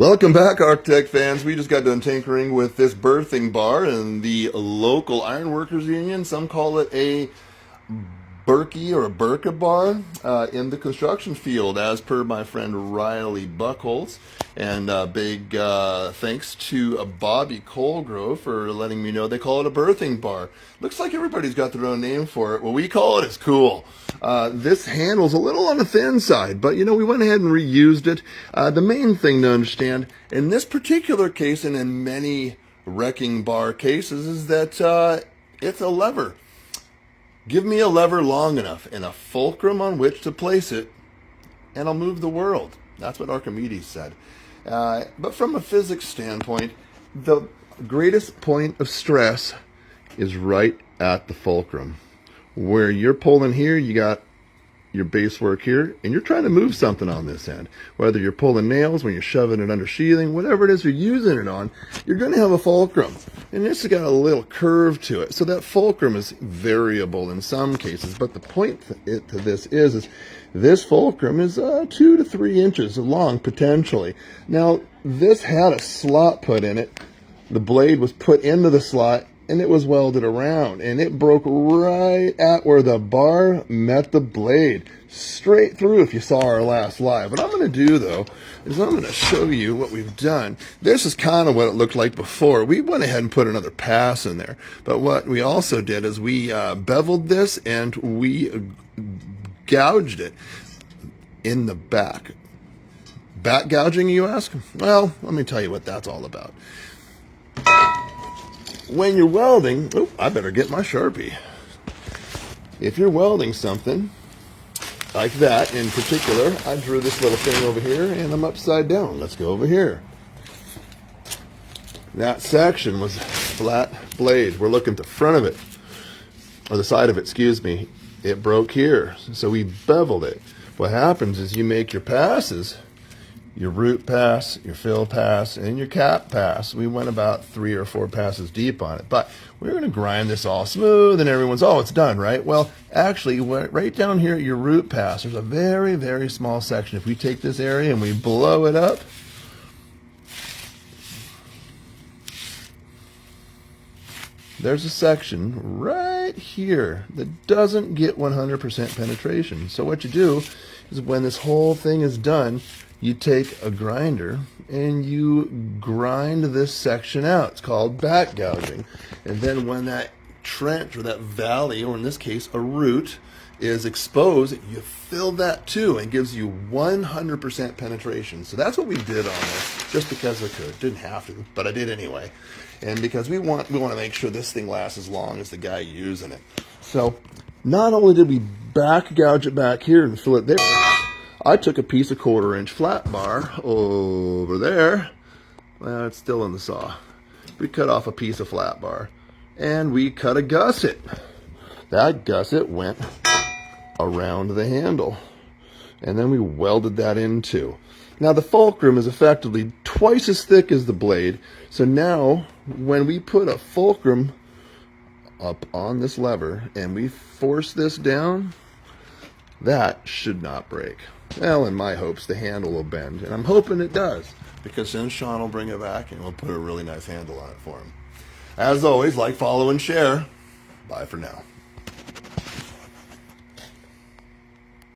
Welcome back, Architect fans. We just got done tinkering with this berthing bar in the local Ironworkers Union. Some call it a Berkey or a Burka bar in the construction field, as per my friend Riley Buckholz. And big thanks to Bobby Colgrove for letting me know they call it a berthing bar. Looks like everybody's got their own name for it. What we call it is cool. This handle's a little on the thin side, but we went ahead and reused it. The main thing to understand in this particular case, and in many wrecking bar cases, is that it's a lever. Give me a lever long enough and a fulcrum on which to place it, and I'll move the world. That's what Archimedes said. But from a physics standpoint, the greatest point of stress is right at the fulcrum. Where you're pulling here, you got your base work here, and you're trying to move something on this end. Whether you're pulling nails, when you're shoving it under sheathing, whatever it is you're using it on, you're going to have a fulcrum. And this has got a little curve to it. So that fulcrum is variable in some cases. But the point to this is this fulcrum is 2 to 3 inches long, potentially. Now, this had a slot put in it. The blade was put into the slot, and it was welded around, and it broke right at where the bar met the blade, straight through, if you saw our last live. What I'm going to do, though, is I'm going to show you what we've done. This is kind of what it looked like before. We went ahead and put another pass in there, but what we also did is we beveled this, and we gouged it in the back. Back gouging, you ask? Well, let me tell you what that's all about. When you're welding, I better get my Sharpie. If you're welding something like that in particular, I drew this little thing over here and I'm upside down. Let's go over here. That section was flat blade. We're looking at the front of it, or the side of it, excuse me. It broke here, so we beveled it. What happens is you make your passes, your root pass, your fill pass, and your cap pass. We went about 3 or 4 passes deep on it, but we're going to grind this all smooth, and everyone's, oh, it's done, right? Well, actually, right down here at your root pass, there's a very, very small section. If we take this area and we blow it up, there's a section right here that doesn't get 100% penetration. So what you do is when this whole thing is done, you take a grinder and you grind this section out. It's called back gouging. And then when that trench or that valley, or in this case a root, is exposed, you fill that too, and gives you 100% penetration. So that's what we did on this, just because I could. Didn't have to, but I did anyway. And because we want to make sure this thing lasts as long as the guy using it. So not only did we back gouge it back here and fill it there, I took a piece of 1/4 inch flat bar over there. Well, it's still in the saw. We cut off a piece of flat bar and we cut a gusset. That gusset went around the handle, and then we welded that in too. Now the fulcrum is effectively twice as thick as the blade. So now when we put a fulcrum up on this lever and we force this down, that should not break. Well, in my hopes, the handle will bend, and I'm hoping it does, because then Sean will bring it back and we'll put a really nice handle on it for him. As always, like, follow, and share. Bye for now.